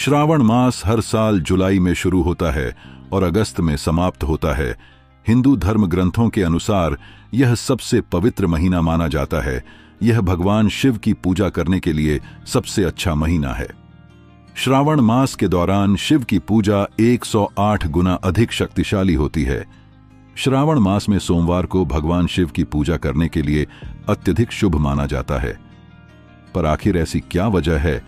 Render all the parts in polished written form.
श्रावण मास हर साल जुलाई में शुरू होता है और अगस्त में समाप्त होता है। हिंदू धर्म ग्रंथों के अनुसार यह सबसे पवित्र महीना माना जाता है। यह भगवान शिव की पूजा करने के लिए सबसे अच्छा महीना है। श्रावण मास के दौरान शिव की पूजा 108 गुना अधिक शक्तिशाली होती है। श्रावण मास में सोमवार को भगवान शिव की पूजा करने के लिए अत्यधिक शुभ माना जाता है। पर आखिर ऐसी क्या वजह है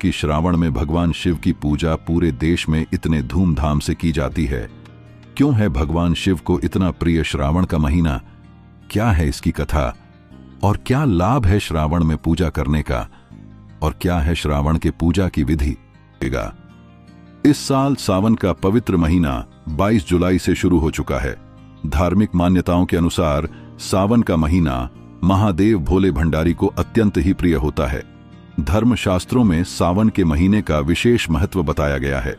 कि श्रावण में भगवान शिव की पूजा पूरे देश में इतने धूमधाम से की जाती है? क्यों है भगवान शिव को इतना प्रिय श्रावण का महीना? क्या है इसकी कथा और क्या लाभ है श्रावण में पूजा करने का? और क्या है श्रावण के पूजा की विधि? इस साल सावन का पवित्र महीना 22 जुलाई से शुरू हो चुका है। धार्मिक मान्यताओं के अनुसार सावन का महीना महादेव भोले भंडारी को अत्यंत ही प्रिय होता है। धर्मशास्त्रों में सावन के महीने का विशेष महत्व बताया गया है।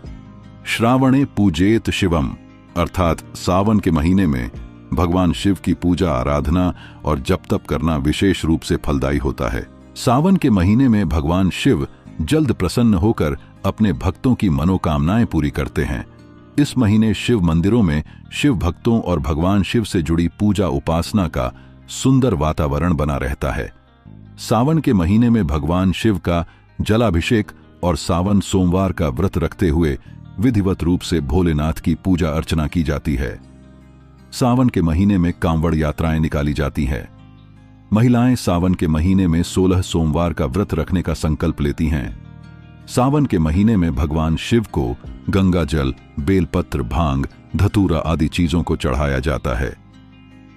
श्रावणे पूजेत शिवम, अर्थात सावन के महीने में भगवान शिव की पूजा आराधना और जप तप करना विशेष रूप से फलदायी होता है। सावन के महीने में भगवान शिव जल्द प्रसन्न होकर अपने भक्तों की मनोकामनाएं पूरी करते हैं। इस महीने शिव मंदिरों में शिव भक्तों और भगवान शिव से जुड़ी पूजा उपासना का सुंदर वातावरण बना रहता है। सावन के महीने में भगवान शिव का जलाभिषेक और सावन सोमवार का व्रत रखते हुए विधिवत रूप से भोलेनाथ की पूजा अर्चना की जाती है। सावन के महीने में कांवड़ यात्राएं निकाली जाती हैं। महिलाएं सावन के महीने में 16 सोमवार का व्रत रखने का संकल्प लेती हैं। सावन के महीने में भगवान शिव को गंगा जल, बेलपत्र, भांग, धतूरा आदि चीजों को चढ़ाया जाता है।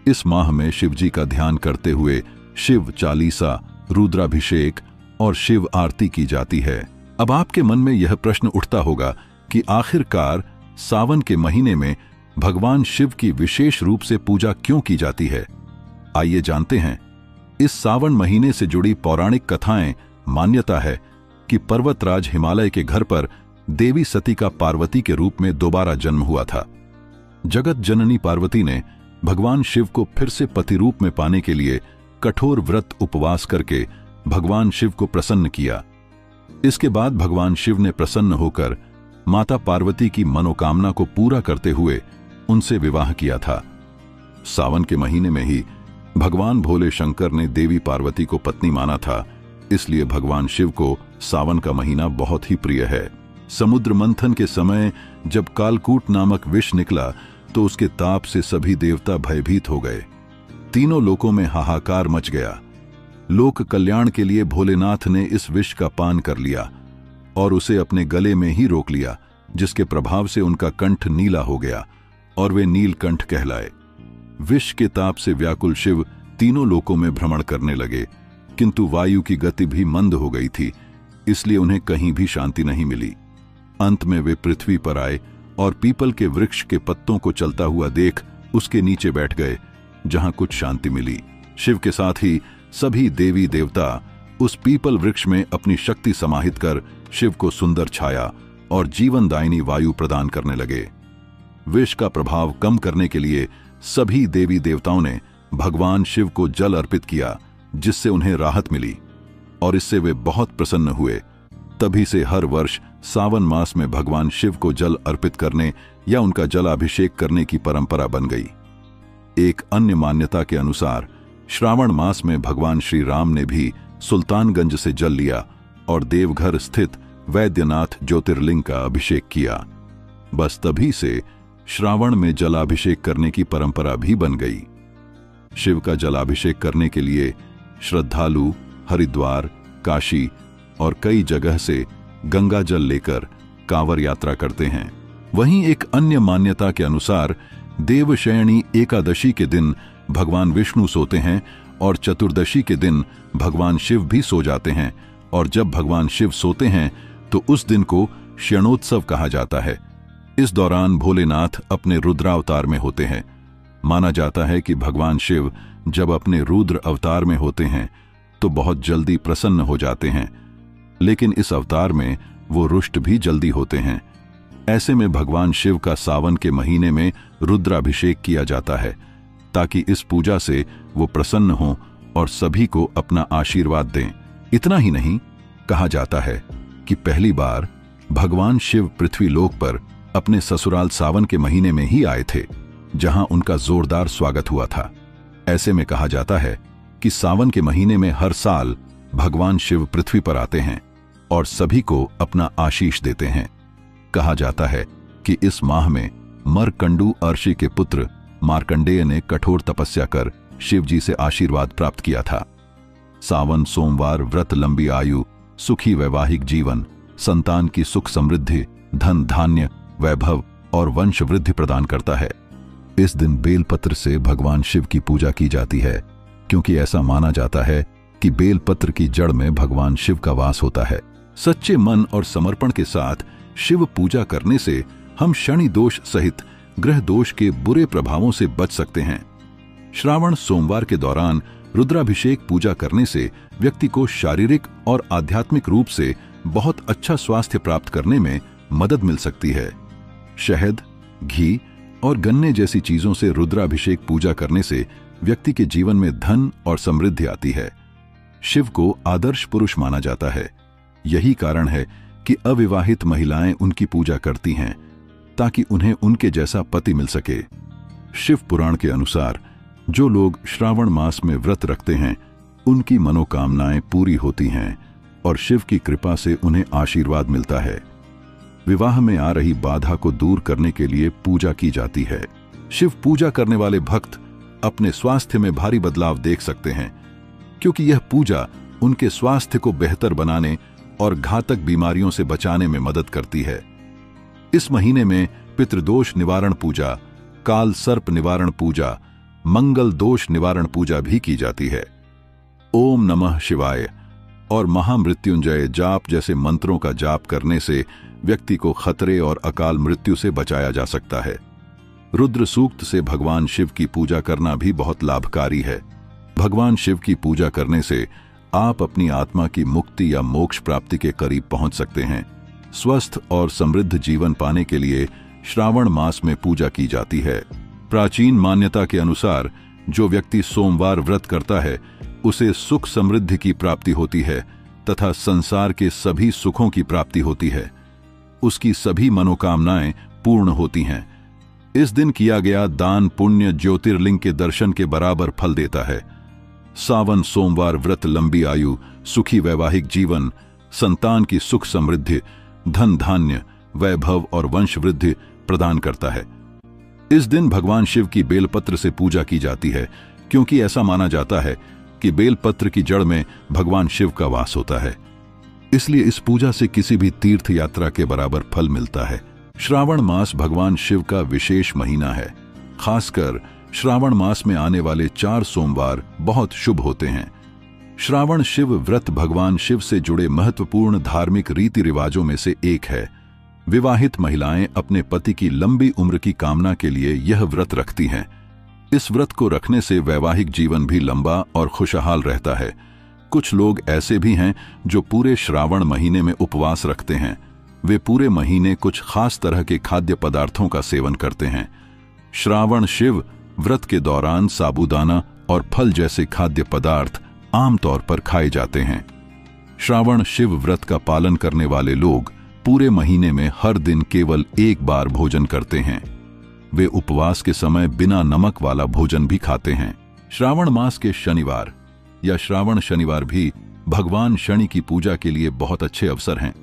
इस माह में शिव जी का ध्यान करते हुए शिव चालीसा, रुद्राभिषेक और शिव आरती की जाती है। अब आपके मन में यह प्रश्न उठता होगा कि आखिरकार सावन के महीने में भगवान शिव की विशेष रूप से पूजा क्यों की जाती है? आइए जानते हैं। इस सावन महीने से जुड़ी पौराणिक कथाएं मान्यता है कि पर्वतराज हिमालय के घर पर देवी सती का पार्वती के रूप में दोबारा जन्म हुआ था। जगत जननी पार्वती ने भगवान शिव को फिर से पति रूप में पाने के लिए कठोर व्रत उपवास करके भगवान शिव को प्रसन्न किया। इसके बाद भगवान शिव ने प्रसन्न होकर माता पार्वती की मनोकामना को पूरा करते हुए उनसे विवाह किया था। सावन के महीने में ही भगवान भोले शंकर ने देवी पार्वती को पत्नी माना था, इसलिए भगवान शिव को सावन का महीना बहुत ही प्रिय है। समुद्र मंथन के समय जब कालकूट नामक विष निकला तो उसके ताप से सभी देवता भयभीत हो गए। तीनों लोकों में हाहाकार मच गया। लोक कल्याण के लिए भोलेनाथ ने इस विष का पान कर लिया और उसे अपने गले में ही रोक लिया, जिसके प्रभाव से उनका कंठ नीला हो गया और वे नीलकंठ कहलाए। विष के ताप से व्याकुल शिव तीनों लोकों में भ्रमण करने लगे, किंतु वायु की गति भी मंद हो गई थी, इसलिए उन्हें कहीं भी शांति नहीं मिली। अंत में वे पृथ्वी पर आए और पीपल के वृक्ष के पत्तों को चलता हुआ देख उसके नीचे बैठ गए, जहां कुछ शांति मिली। शिव के साथ ही सभी देवी देवता उस पीपल वृक्ष में अपनी शक्ति समाहित कर शिव को सुंदर छाया और जीवनदायिनी वायु प्रदान करने लगे। विष का प्रभाव कम करने के लिए सभी देवी देवताओं ने भगवान शिव को जल अर्पित किया, जिससे उन्हें राहत मिली और इससे वे बहुत प्रसन्न हुए। तभी से हर वर्ष सावन मास में भगवान शिव को जल अर्पित करने या उनका जलाभिषेक करने की परंपरा बन गई। एक अन्य मान्यता के अनुसार श्रावण मास में भगवान श्री राम ने भी सुल्तानगंज से जल लिया और देवघर स्थित वैद्यनाथ ज्योतिर्लिंग का अभिषेक किया। बस तभी से श्रावण में जलाभिषेक करने की परंपरा भी बन गई। शिव का जलाभिषेक करने के लिए श्रद्धालु हरिद्वार, काशी और कई जगह से गंगा जल लेकर कांवर यात्रा करते हैं। वहीं एक अन्य मान्यता के अनुसार देवशयनी एकादशी के दिन भगवान विष्णु सोते हैं और चतुर्दशी के दिन भगवान शिव भी सो जाते हैं, और जब भगवान शिव सोते हैं तो उस दिन को शयनोत्सव कहा जाता है। इस दौरान भोलेनाथ अपने रुद्रावतार में होते हैं। माना जाता है कि भगवान शिव जब अपने रुद्र अवतार में होते हैं तो बहुत जल्दी प्रसन्न हो जाते हैं, लेकिन इस अवतार में वो रुष्ट भी जल्दी होते हैं। ऐसे में भगवान शिव का सावन के महीने में रुद्राभिषेक किया जाता है, ताकि इस पूजा से वो प्रसन्न हों और सभी को अपना आशीर्वाद दें। इतना ही नहीं, कहा जाता है कि पहली बार भगवान शिव पृथ्वी लोक पर अपने ससुराल सावन के महीने में ही आए थे, जहां उनका जोरदार स्वागत हुआ था। ऐसे में कहा जाता है कि सावन के महीने में हर साल भगवान शिव पृथ्वी पर आते हैं और सभी को अपना आशीष देते हैं। कहा जाता है कि इस माह में मरकंडू अर्षि के पुत्र मार्कंडेय ने कठोर तपस्या कर शिव जी से आशीर्वाद प्राप्त किया था। सावन सोमवार व्रत लंबी आयु, सुखी वैवाहिक जीवन, संतान की सुख समृद्धि, धन धान्य, वैभव और वंश वृद्धि प्रदान करता है। इस दिन बेलपत्र से भगवान शिव की पूजा की जाती है, क्योंकि ऐसा माना जाता है कि बेलपत्र की जड़ में भगवान शिव का वास होता है। सच्चे मन और समर्पण के साथ शिव पूजा करने से हम शनि दोष सहित ग्रह दोष के बुरे प्रभावों से बच सकते हैं। श्रावण सोमवार के दौरान रुद्राभिषेक पूजा करने से व्यक्ति को शारीरिक और आध्यात्मिक रूप से बहुत अच्छा स्वास्थ्य प्राप्त करने में मदद मिल सकती है। शहद, घी और गन्ने जैसी चीजों से रुद्राभिषेक पूजा करने से व्यक्ति के जीवन में धन और समृद्धि आती है। शिव को आदर्श पुरुष माना जाता है। यही कारण है कि अविवाहित महिलाएं उनकी पूजा करती हैं, ताकि उन्हें उनके जैसा पति मिल सके। शिव पुराण के अनुसार जो लोग श्रावण मास में व्रत रखते हैं, उनकी मनोकामनाएं पूरी होती हैं और शिव की कृपा से उन्हें आशीर्वाद मिलता है। विवाह में आ रही बाधा को दूर करने के लिए पूजा की जाती है। शिव पूजा करने वाले भक्त अपने स्वास्थ्य में भारी बदलाव देख सकते हैं, क्योंकि यह पूजा उनके स्वास्थ्य को बेहतर बनाने और घातक बीमारियों से बचाने में मदद करती है। इस महीने में पितृदोष निवारण पूजा, काल सर्प निवारण पूजा, मंगल दोष निवारण पूजा भी की जाती है। ओम नमः शिवाय और महामृत्युंजय जाप जैसे मंत्रों का जाप करने से व्यक्ति को खतरे और अकाल मृत्यु से बचाया जा सकता है। रुद्र सूक्त से भगवान शिव की पूजा करना भी बहुत लाभकारी है। भगवान शिव की पूजा करने से आप अपनी आत्मा की मुक्ति या मोक्ष प्राप्ति के करीब पहुंच सकते हैं। स्वस्थ और समृद्ध जीवन पाने के लिए श्रावण मास में पूजा की जाती है। प्राचीन मान्यता के अनुसार जो व्यक्ति सोमवार व्रत करता है, उसे सुख समृद्धि की प्राप्ति होती है तथा संसार के सभी सुखों की प्राप्ति होती है। उसकी सभी मनोकामनाएं पूर्ण होती हैं। इस दिन किया गया दान पुण्य ज्योतिर्लिंग के दर्शन के बराबर फल देता है। सावन सोमवार व्रत लंबी आयु, सुखी वैवाहिक जीवन, संतान की सुख समृद्धि, धन धान्य, वैभव और वंश वृद्धि प्रदान करता है। इस दिन भगवान शिव की बेलपत्र से पूजा की जाती है, क्योंकि ऐसा माना जाता है कि बेलपत्र की जड़ में भगवान शिव का वास होता है। इसलिए इस पूजा से किसी भी तीर्थ यात्रा के बराबर फल मिलता है। श्रावण मास भगवान शिव का विशेष महीना है। खासकर श्रावण मास में आने वाले 4 सोमवार बहुत शुभ होते हैं। श्रावण शिव व्रत भगवान शिव से जुड़े महत्वपूर्ण धार्मिक रीति रिवाजों में से एक है। विवाहित महिलाएं अपने पति की लंबी उम्र की कामना के लिए यह व्रत रखती हैं। इस व्रत को रखने से वैवाहिक जीवन भी लंबा और खुशहाल रहता है। कुछ लोग ऐसे भी हैं जो पूरे श्रावण महीने में उपवास रखते हैं। वे पूरे महीने कुछ खास तरह के खाद्य पदार्थों का सेवन करते हैं। श्रावण शिव व्रत के दौरान साबूदाना और फल जैसे खाद्य पदार्थ आमतौर पर खाए जाते हैं। श्रावण शिव व्रत का पालन करने वाले लोग पूरे महीने में हर दिन केवल एक बार भोजन करते हैं। वे उपवास के समय बिना नमक वाला भोजन भी खाते हैं। श्रावण मास के शनिवार या श्रावण शनिवार भी भगवान शनि की पूजा के लिए बहुत अच्छे अवसर हैं।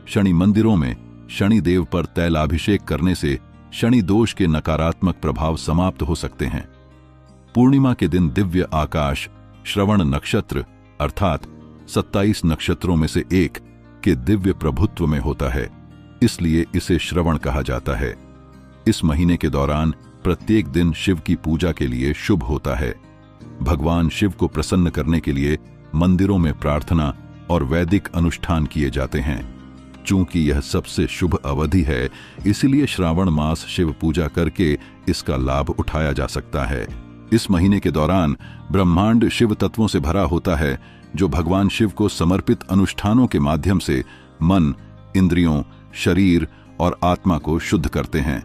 शनि मंदिरों में शनि देव पर तैलाभिषेक करने से शनि दोष के नकारात्मक प्रभाव समाप्त हो सकते हैं। पूर्णिमा के दिन दिव्य आकाश श्रवण नक्षत्र अर्थात 27 नक्षत्रों में से एक के दिव्य प्रभुत्व में होता है, इसलिए इसे श्रवण कहा जाता है। इस महीने के दौरान प्रत्येक दिन शिव की पूजा के लिए शुभ होता है। भगवान शिव को प्रसन्न करने के लिए मंदिरों में प्रार्थना और वैदिक अनुष्ठान किए जाते हैं। चूंकि यह सबसे शुभ अवधि है, इसलिए श्रावण मास शिव पूजा करके इसका लाभ उठाया जा सकता है। इस महीने के दौरान ब्रह्मांड शिव तत्वों से भरा होता है, जो भगवान शिव को समर्पित अनुष्ठानों के माध्यम से मन, इंद्रियों, शरीर और आत्मा को शुद्ध करते हैं।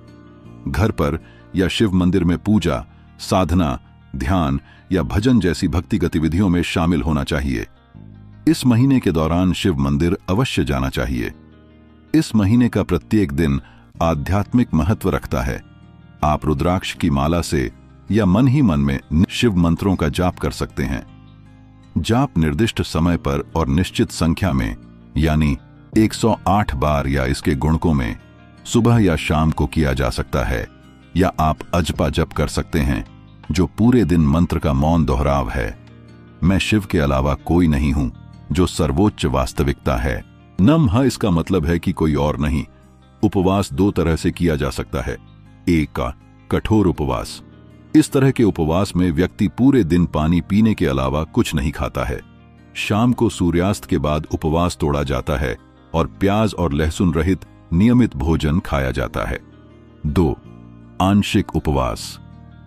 घर पर या शिव मंदिर में पूजा, साधना, ध्यान या भजन जैसी भक्ति गतिविधियों में शामिल होना चाहिए। इस महीने के दौरान शिव मंदिर अवश्य जाना चाहिए। इस महीने का प्रत्येक दिन आध्यात्मिक महत्व रखता है। आप रुद्राक्ष की माला से या मन ही मन में शिव मंत्रों का जाप कर सकते हैं। जाप निर्दिष्ट समय पर और निश्चित संख्या में यानी 108 बार या इसके गुणकों में सुबह या शाम को किया जा सकता है, या आप अजपा जप कर सकते हैं जो पूरे दिन मंत्र का मौन दोहराव है। मैं शिव के अलावा कोई नहीं हूं, जो सर्वोच्च वास्तविकता है। नमः इसका मतलब है कि कोई और नहीं। उपवास दो तरह से किया जा सकता है। एक का कठोर उपवास। इस तरह के उपवास में व्यक्ति पूरे दिन पानी पीने के अलावा कुछ नहीं खाता है। शाम को सूर्यास्त के बाद उपवास तोड़ा जाता है और प्याज और लहसुन रहित नियमित भोजन खाया जाता है। 2. आंशिक उपवास।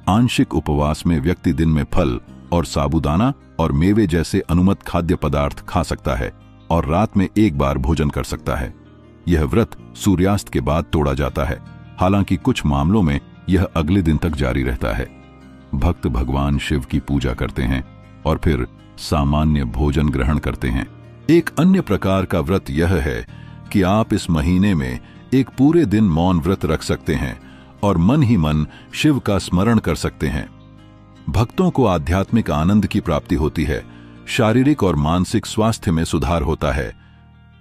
आंशिक उपवास में व्यक्ति दिन में फल और साबूदाना और मेवे जैसे अनुमत खाद्य पदार्थ खा सकता है और रात में एक बार भोजन कर सकता है। यह व्रत सूर्यास्त के बाद तोड़ा जाता है, हालांकि कुछ मामलों में यह अगले दिन तक जारी रहता है। भक्त भगवान शिव की पूजा करते हैं और फिर सामान्य भोजन ग्रहण करते हैं। एक अन्य प्रकार का व्रत यह है कि आप इस महीने में एक पूरे दिन मौन व्रत रख सकते हैं और मन ही मन शिव का स्मरण कर सकते हैं। भक्तों को आध्यात्मिक आनंद की प्राप्ति होती है, शारीरिक और मानसिक स्वास्थ्य में सुधार होता है,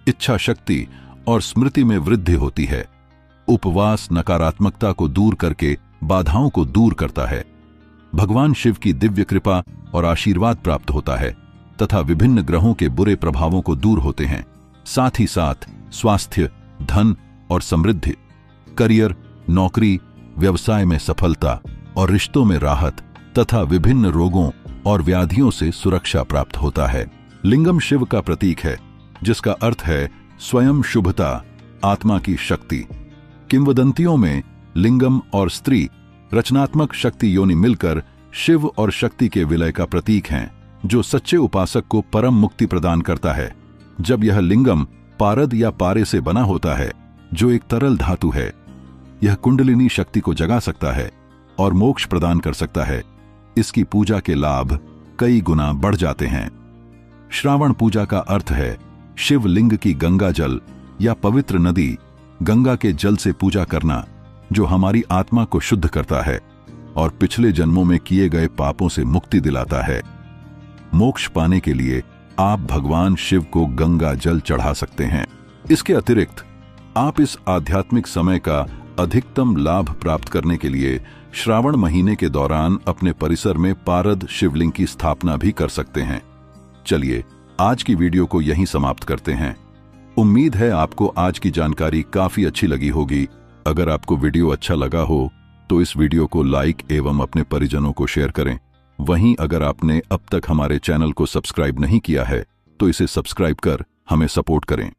इच्छा शक्ति और स्मृति में वृद्धि होती है। उपवास नकारात्मकता को दूर करके बाधाओं को दूर करता है। भगवान शिव की दिव्य कृपा और आशीर्वाद प्राप्त होता है तथा विभिन्न ग्रहों के बुरे प्रभावों को दूर होते हैं। साथ ही साथ स्वास्थ्य, धन और समृद्धि, करियर, नौकरी, व्यवसाय में सफलता और रिश्तों में राहत तथा विभिन्न रोगों और व्याधियों से सुरक्षा प्राप्त होता है। लिंगम शिव का प्रतीक है, जिसका अर्थ है स्वयं शुभता, आत्मा की शक्ति। किंवदंतियों में लिंगम और स्त्री रचनात्मक शक्ति योनि मिलकर शिव और शक्ति के विलय का प्रतीक हैं, जो सच्चे उपासक को परम मुक्ति प्रदान करता है। जब यह लिंगम पारद या पारे से बना होता है, जो एक तरल धातु है, यह कुंडलिनी शक्ति को जगा सकता है और मोक्ष प्रदान कर सकता है। इसकी पूजा के लाभ कई गुना बढ़ जाते हैं। श्रावण पूजा का अर्थ है शिवलिंग की गंगा जल या पवित्र नदी गंगा के जल से पूजा करना, जो हमारी आत्मा को शुद्ध करता है और पिछले जन्मों में किए गए पापों से मुक्ति दिलाता है। मोक्ष पाने के लिए आप भगवान शिव को गंगा जल चढ़ा सकते हैं। इसके अतिरिक्त आप इस आध्यात्मिक समय का अधिकतम लाभ प्राप्त करने के लिए श्रावण महीने के दौरान अपने परिसर में पारद शिवलिंग की स्थापना भी कर सकते हैं। चलिए आज की वीडियो को यहीं समाप्त करते हैं। उम्मीद है आपको आज की जानकारी काफी अच्छी लगी होगी। अगर आपको वीडियो अच्छा लगा हो तो इस वीडियो को लाइक एवं अपने परिजनों को शेयर करें। वहीं अगर आपने अब तक हमारे चैनल को सब्सक्राइब नहीं किया है तो इसे सब्सक्राइब कर हमें सपोर्ट करें।